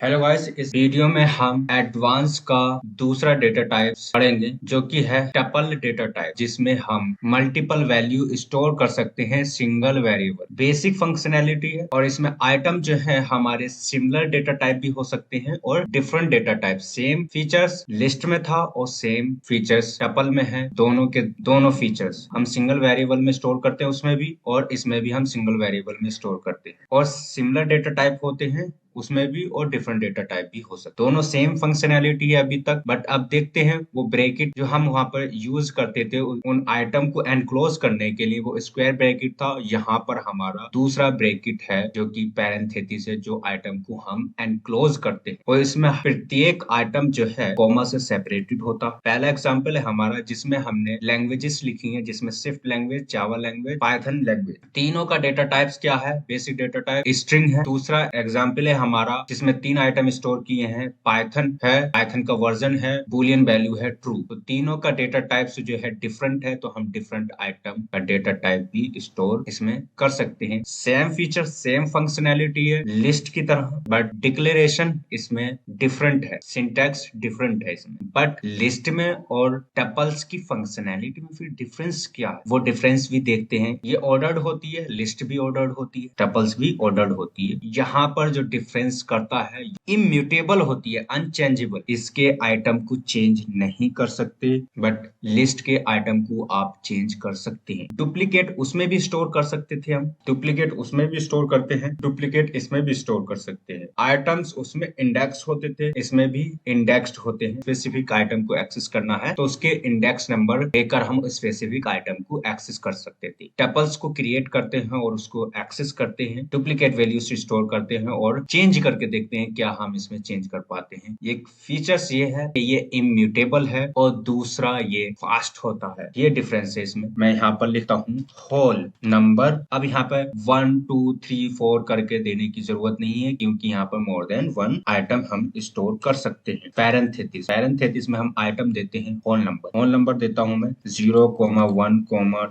Hello guys, इस video में हम एडवांस का दूसरा डेटा टाइप पढ़ेंगे जो कि है टपल डेटा टाइप, जिसमें हम मल्टीपल वैल्यू स्टोर कर सकते हैं सिंगल वेरिएबल। बेसिक फंक्शनैलिटी है और इसमें आइटम जो है हमारे सिमिलर डेटा टाइप भी हो सकते हैं और different data type. Same features list में था और सेम फीचर्स टपल में है। दोनों के दोनों फीचर्स हम सिंगल वेरिएबल में स्टोर करते हैं उसमें भी, और इसमें भी हम सिंगल वेरिएबल में स्टोर करते हैं। और सिमिलर डेटा टाइप होते हैं उसमें भी और डिफरेंट डेटा टाइप भी हो सकते। दोनों सेम फंक्शनैलिटी है अभी तक, बट अब देखते हैं वो ब्रैकेट जो हम वहां पर यूज करते थे उन आइटम को एनक्लोज करने के लिए, वो स्क्वायर ब्रैकेट था। यहाँ पर हमारा दूसरा ब्रैकेट है जो कि पैरेंथेसिस है, जो आइटम को हम एनक्लोज करते हैं। और इसमें प्रत्येक आइटम जो है कॉमा से सेपरेटेड होता। पहला एग्जाम्पल है हमारा जिसमें हमने लैंग्वेजेस लिखी है, जिसमें Swift language, Java language, Python language. तीनों का डेटा टाइप्स क्या है? बेसिक डेटा टाइप स्ट्रिंग है। दूसरा एग्जाम्पल है हमारा जिसमें तीन आइटम स्टोर किए हैं। पाइथन है, पाइथन का वर्जन है, बूलियन वैल्यू है ट्रू। तो तीनों का डेटा टाइप्स जो है डिफरेंट है, तो हम डिफरेंट आइटम का डेटा टाइप भी स्टोर इसमें कर सकते हैं। सेम फीचर सेम फंक्शनैलिटी है लिस्ट की तरह, बट डिक्लेरेशन इसमें डिफरेंट है, सिंटैक्स डिफरेंट है इसमें। बट लिस्ट में और टपल्स की फंक्शनैलिटी में फिर डिफरेंस क्या है, वो डिफरेंस भी देखते हैं। ये ऑर्डर्ड होती है, लिस्ट भी ऑर्डर्ड होती है, टपल्स भी ऑर्डर्ड होती है। यहाँ पर जो डिफरेंस करता है, इम्यूटेबल होती है, अनचेंजेबल। इसके आइटम को चेंज नहीं कर सकते, बट लिस्ट के आइटम को आप चेंज कर सकते हैं। डुप्लीकेट उसमें भी स्टोर कर सकते थे हम, डुप्लीकेट उसमें भी स्टोर करते हैं, डुप्लीकेट इसमें भी स्टोर कर सकते हैं। आइटम्स उसमें इंडेक्स होते थे, इसमें भी इंडेक्स्ड होते हैं। स्पेसिफिक आइटम को एक्सेस करना है तो उसके इंडेक्स नंबर देकर हम स्पेसिफिक आइटम को एक्सेस कर सकते थे। टपल्स को क्रिएट करते हैं और उसको एक्सेस करते हैं, डुप्लीकेट वैल्यूज स्टोर करते हैं और चेंज करके देखते हैं क्या हम इसमें चेंज कर पाते हैं। एक फीचर्स ये है कि ये इम्यूटेबल है और दूसरा ये फास्ट होता है। ये डिफरेंस है इसमें। मैं यहाँ पर लिखता हूँ होल नंबर। अब यहाँ पे 1 2 3 4 करके देने की जरूरत नहीं है, क्योंकि यहाँ पर मोर देन वन आइटम हम स्टोर कर सकते हैं। पैरेंथेसिस, पैरेंथेसिस में हम आइटम देते हैं होल नंबर। होल नंबर देता हूँ मैं 0 1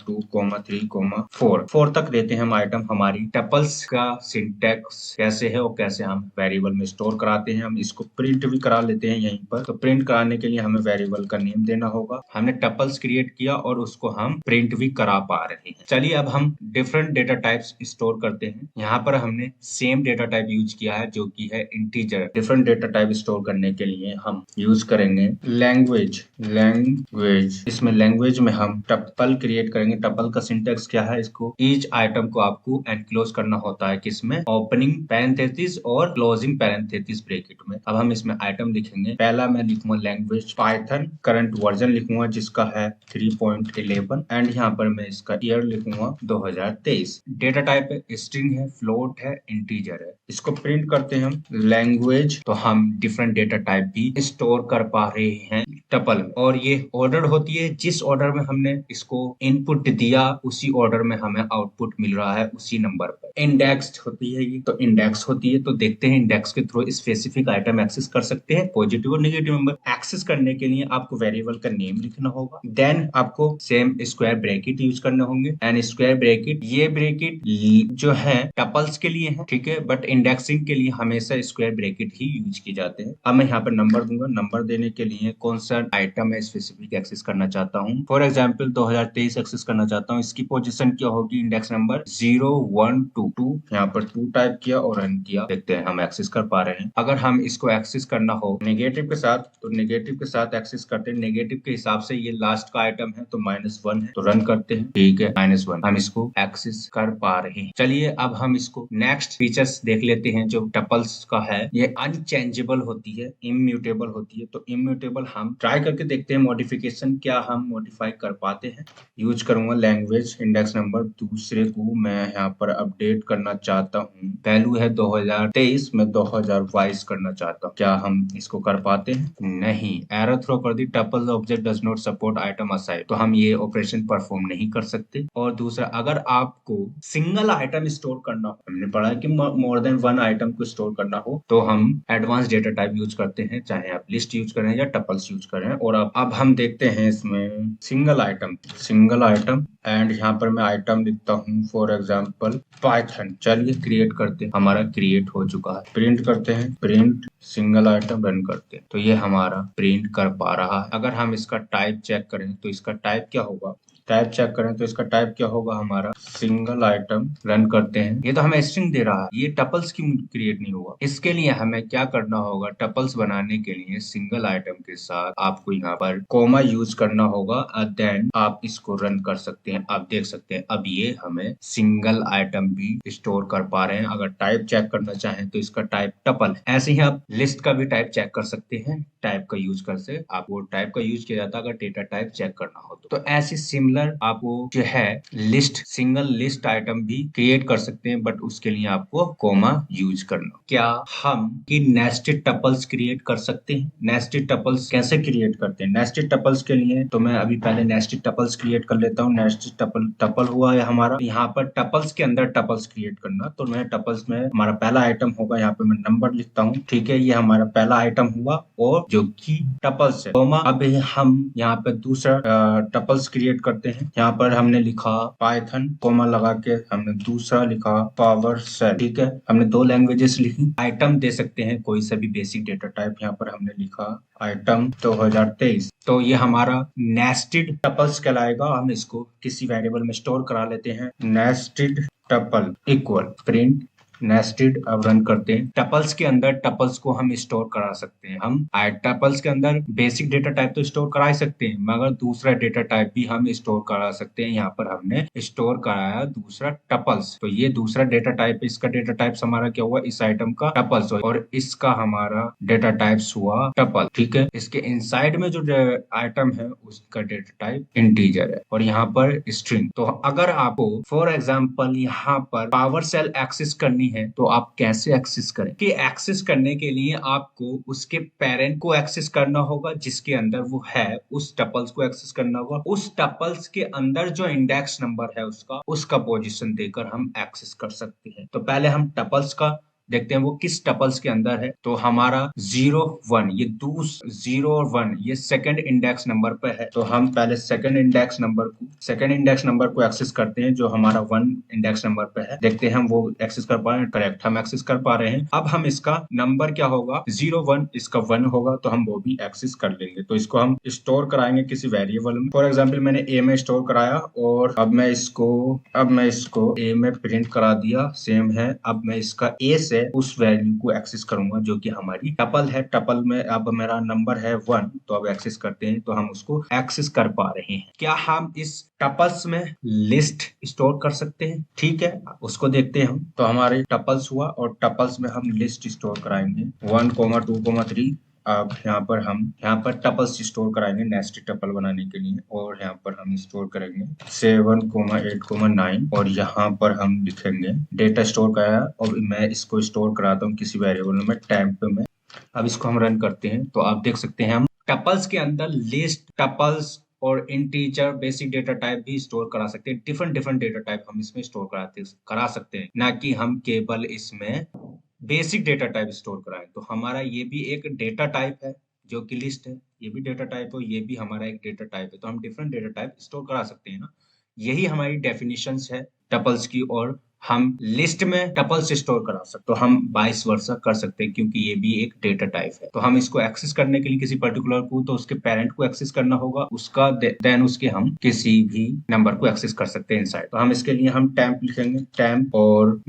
2 3 4 4 तक देते हैं हम आइटम। हमारी टपल्स का सिंटैक्स कैसे है और कैसे हम वेरिएबल में स्टोर कराते हैं, हम इसको प्रिंट भी करा लेते हैं यहीं पर। तो प्रिंट कराने के लिए हमें वेरिएबल का नेम देना होगा। हमने टपल्स क्रिएट किया और उसको हम प्रिंट भी करा पा रहे हैं। चलिए अब हम डिफरेंट डेटा टाइप्स स्टोर करते हैं। यहाँ पर हमने सेम डेटा टाइप यूज किया है जो कि है integer. Different data type store करने के लिए हम यूज करेंगे लैंग्वेज। लैंग्वेज, इसमें लैंग्वेज में हम टपल क्रिएट करेंगे। टपल का सिंटैक्स क्या है? इसको ईच आइटम को आपको एनक्लोज करना होता है, किसमें? ओपनिंग पैरेंथेसिस और क्लोजिंग पैरेंथेसिस ब्रैकेट में। अब हम इसमें आइटम लिखेंगे। पहला मैं लिखूंगा लैंग्वेज पाइथन, करंट वर्जन लिखूंगा जिसका है 3.11, एंड यहाँ पर मैं इसका ईयर लिखूंगा 2023। डेटा टाइप है स्ट्रिंग है, फ्लोट है, इंटीजर है। इसको प्रिंट करते हैं हम लैंग्वेज, तो हम डिफरेंट डेटा टाइप भी स्टोर कर पा रहे हैं टपल। और ये ऑर्डर होती है, जिस ऑर्डर में हमने इसको इनपुट दिया उसी ऑर्डर में हमें आउटपुट मिल रहा है उसी नंबर पर। इंडेक्स्ड होती है ये, तो इंडेक्स होती है तो देखते हैं इंडेक्स के थ्रू स्पेसिफिक आइटम एक्सेस कर सकते हैं। पॉजिटिव और नेगेटिव नंबर एक्सेस करने के लिए आपको वेरिएबल का नेम लिखना होगा, देन आपको सेम स्क्वायर ब्रैकेट यूज करने होंगे। एंड स्क्वायर ब्रैकेट, ये ब्रैकेट जो है टपल्स के लिए है, ठीक है, बट इंडेक्सिंग के लिए हमेशा स्क्वायर ब्रैकेट ही यूज किए जाते हैं। अब मैं यहाँ पर नंबर दूंगा। नंबर देने के लिए कौन सा आइटम है स्पेसिफिक एक्सेस करना चाहता हूँ, फॉर एग्जाम्पल 2023 एक्सेस करना चाहता हूँ। इसकी पोजीशन क्या होगी? Index number 0 1 2 2। यहाँ पर 2 टाइप किया और रन किया, देखते हैं हम एक्सेस कर पा रहे हैं। अगर हम इसको एक्सेस करना हो नेगेटिव के साथ, तो नेगेटिव के साथ एक्सेस करते हैं। नेगेटिव के हिसाब से ये लास्ट का आइटम है तो -1 है, तो रन करते हैं। ठीक है, -1 हम इसको एक्सेस कर पा रहे हैं। चलिए अब हम इसको नेक्स्ट फीचर्स देख लेते हैं जो टपल्स का है। ये अनचेंजेबल होती है, इम्यूटेबल होती है। तो इम्यूटेबल हम ट्राई करके देखते हैं मॉडिफिकेशन क्या हम मॉडिफाई कर पाते हैं। यूज करूंगा लैंग्वेज इंडेक्स नंबर। दूसरे को मैं यहाँ पर अपडेट करना चाहता हूँ, वैल्यू है 2023, मैं 2022 करना चाहता हूँ। क्या हम इसको कर पाते हैं? नहीं, एरर थ्रो कर दी। Tuple object does not support item assign, तो हम ये ऑपरेशन परफॉर्म नहीं कर सकते। और दूसरा, अगर आपको सिंगल आइटम स्टोर करना हो, हमने पढ़ा है कि मोर देन वन आइटम को स्टोर करना हो, तो हम एडवांस डेटा टाइप यूज करते हैं, चाहे आप लिस्ट यूज करें या टपल्स यूज करें। और अब हम देखते हैं इसमें single item. Single item, and यहाँ पर मैं आइटम लिखता हूँ फॉर एग्जाम्पल पाइथन। चलिए क्रिएट करते हैं, हमारा क्रिएट हो चुका है। प्रिंट करते हैं, प्रिंट सिंगल आइटम, रन करते हैं तो ये हमारा प्रिंट कर पा रहा है। अगर हम इसका टाइप चेक करें तो इसका टाइप क्या होगा, टाइप चेक करें तो इसका टाइप क्या होगा हमारा सिंगल आइटम। रन करते हैं, ये तो हमें स्ट्रिंग दे रहा है, ये टपल्स की क्रिएट नहीं हुआ। इसके लिए हमें क्या करना होगा, टपल्स बनाने के लिए सिंगल आइटम के साथ आपको यहाँ पर कोमा यूज करना होगा, देन आप इसको रन कर सकते हैं। आप देख सकते हैं अब ये हमें सिंगल आइटम भी स्टोर कर पा रहे हैं। अगर टाइप चेक करना चाहें तो इसका टाइप टपल। ऐसे ही आप लिस्ट का भी टाइप चेक कर सकते हैं, टाइप का यूज कर से आप वो टाइप का यूज किया जाता है अगर डेटा टाइप चेक करना हो तो ऐसे सिमिलर आपको जो है लिस्ट, सिंगल लिस्ट आइटम भी क्रिएट कर सकते हैं, बट उसके लिए आपको कोमा यूज करना। क्या हम की नेस्टेड टपल्स क्रिएट कर सकते हैं? नेस्टेड टपल्स कैसे क्रिएट करते हैं? नेस्टेड टपल्स के लिए तो मैं अभी पहले नेस्टेड टपल्स क्रिएट कर लेता हूँ। नेस्टेड टपल हुआ है हमारा, यहाँ पर टपल्स के अंदर टपल्स क्रिएट करना। तो मैं टपल्स में हमारा पहला आइटम होगा, यहाँ पे मैं नंबर लिखता हूँ, ठीक है, ये हमारा पहला आइटम हुआ और जो कि टपल्स है। कोमा अब हम यहाँ पे दूसरा टपल्स क्रिएट करते हैं। यहाँ पर हमने लिखा पाइथन, कोमा लगा के हमने दूसरा लिखा पावर सेल, ठीक है, हमने दो लैंग्वेजेस लिखी। आइटम दे सकते हैं कोई सा भी बेसिक डेटा टाइप, यहाँ पर हमने लिखा आइटम 2023। तो ये हमारा नेस्टेड टपल्स कहलाएगा। हम इसको किसी वेरिएबल में स्टोर करा लेते हैं। Nested tuple equal print nested. अब रन करते हैं। टपल्स के अंदर टपल्स को हम स्टोर करा सकते हैं। हम टपल्स के अंदर बेसिक डेटा टाइप तो स्टोर करा ही सकते हैं, मगर दूसरा डेटा टाइप भी हम स्टोर करा सकते हैं। यहाँ पर हमने स्टोर कराया दूसरा टपल्स, तो ये दूसरा डेटा टाइप, इसका डेटा टाइप्स हमारा क्या हुआ, इस आइटम का टपल्स, और इसका हमारा डेटा टाइप्स हुआ टपल, ठीक है। इसके इनसाइड में जो आइटम है उसका डेटा टाइप इंटीजर है और यहाँ पर स्ट्रिंग। तो अगर आपको फॉर एग्जाम्पल यहाँ पर पावर सेल एक्सेस करनी है तो आप कैसे एक्सेस करें? कि एक्सेस करने के लिए आपको उसके पेरेंट को एक्सेस करना होगा, जिसके अंदर वो है, उस टपल्स को एक्सेस करना होगा। उस टपल्स के अंदर जो इंडेक्स नंबर है उसका पोजीशन देकर हम एक्सेस कर सकते हैं। तो पहले हम टपल्स का देखते हैं वो किस टपल्स के अंदर है। तो हमारा 0 1 ये 0 और 1 ये सेकंड इंडेक्स नंबर पे है। तो हम पहले सेकंड इंडेक्स नंबर को एक्सेस करते हैं जो हमारा 1 इंडेक्स नंबर पे है। देखते हैं हम वो एक्सेस कर पा रहे हैं। करेक्ट, हम एक्सेस कर पा रहे हैं। अब हम इसका नंबर क्या होगा, 0 1 इसका 1 होगा, तो हम वो भी एक्सेस कर लेंगे। तो इसको हम स्टोर कराएंगे किसी वेरिएबल में। फॉर एग्जाम्पल मैंने ए में स्टोर कराया और अब मैं इसको ए में प्रिंट करा दिया, सेम है। अब मैं इसका ए से उस वैल्यू को एक्सेस करूंगा जो कि हमारी टपल है। टपल में अब मेरा नंबर है 1, तो अब एक्सेस करते हैं तो हम उसको एक्सेस कर पा रहे हैं। क्या हम इस टपल्स में लिस्ट स्टोर कर सकते हैं? ठीक है, उसको देखते हैं हम। तो हमारे टपल्स हुआ और टपल्स में हम लिस्ट स्टोर कराएंगे 1 2 3। अब यहाँ पर टपल्स स्टोर कराएंगे नेस्टेड टपल बनाने के लिए, और यहाँ पर हम स्टोर करेंगे 7 8 9 और यहाँ पर हम लिखेंगे डेटा स्टोर कराया और मैं इसको स्टोर कराता हूँ किसी वेरिएबल में टेम्प में। अब इसको हम रन करते हैं तो आप देख सकते हैं हम टपल्स के अंदर लिस्ट, टपल्स और इंटीजर बेसिक डेटा टाइप भी स्टोर करा सकते हैं। डिफरेंट डेटा टाइप हम इसमें स्टोर करा सकते हैं, ना कि हम केवल इसमें बेसिक डेटा टाइप स्टोर कराएं। तो हमारा ये भी एक डेटा टाइप है जो कि लिस्ट है, ये भी डेटा टाइप हो, ये भी हमारा एक डेटा टाइप है। तो हम डिफरेंट डेटा टाइप स्टोर करा सकते हैं ना। यही हमारी डेफिनेशंस है टपल्स की, और हम लिस्ट में टपल्स स्टोर करा सकते, तो हम 22 वर्षा कर सकते हैं क्योंकि ये भी एक डेटा टाइप है। तो हम इसको एक्सेस करने के लिए किसी पर्टिकुलर को, तो उसके पेरेंट को एक्सेस करना होगा, उसका देन उसके हम किसी भी नंबर को एक्सेस कर सकते हैं इनसाइड। तो हम इसके लिए हम टेम्प लिखेंगे, टेम्प, और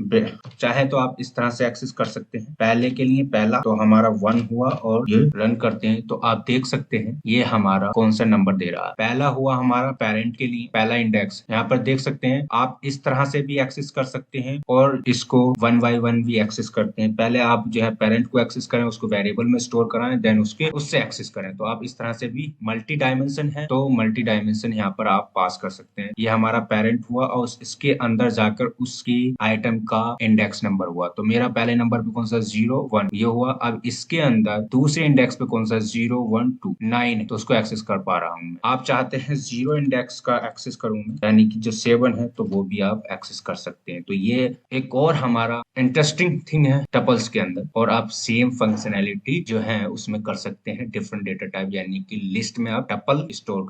चाहे तो आप इस तरह से एक्सेस कर सकते हैं। पहले के लिए पहला तो हमारा 1 हुआ और ये रन करते हैं तो आप देख सकते हैं ये हमारा कौन सा नंबर दे रहा है। पहला हुआ हमारा पेरेंट के लिए पहला इंडेक्स, यहाँ पर देख सकते हैं आप इस तरह से भी एक्सेस कर सकते हैं और इसको 1 by 1 भी एक्सेस करते हैं। पहले आप जो है पेरेंट को एक्सेस करें, उसको वेरिएबल में स्टोर कराएं, देन उससे एक्सेस करें। तो आप इस तरह से भी मल्टी डायमेंशन है, तो मल्टी डायमेंशन यहाँ पर आप पास कर सकते हैं। ये हमारा पेरेंट हुआ और इसके अंदर जाकर उसकी आइटम का इंडेक्स नंबर हुआ। तो मेरा पहले नंबर पे कौन सा 0 1 ये हुआ। अब इसके अंदर दूसरे इंडेक्स पे कौन सा 0 1 2 9, तो उसको एक्सेस कर पा रहा हूँ। आप चाहते हैं 0 इंडेक्स का एक्सेस करूँ मैं, यानी कि जो 7 है, तो वो भी आप एक्सेस कर सकते हैं। तो ये एक और हमारा इंटरेस्टिंग थिंग है टपल्स के अंदर, और आप सेम फंक्शनैलिटी जो है उसमें कर सकते हैं डिफरेंट डेटा टाइप, यानी कि लिस्ट में आप टपल स्टोर कर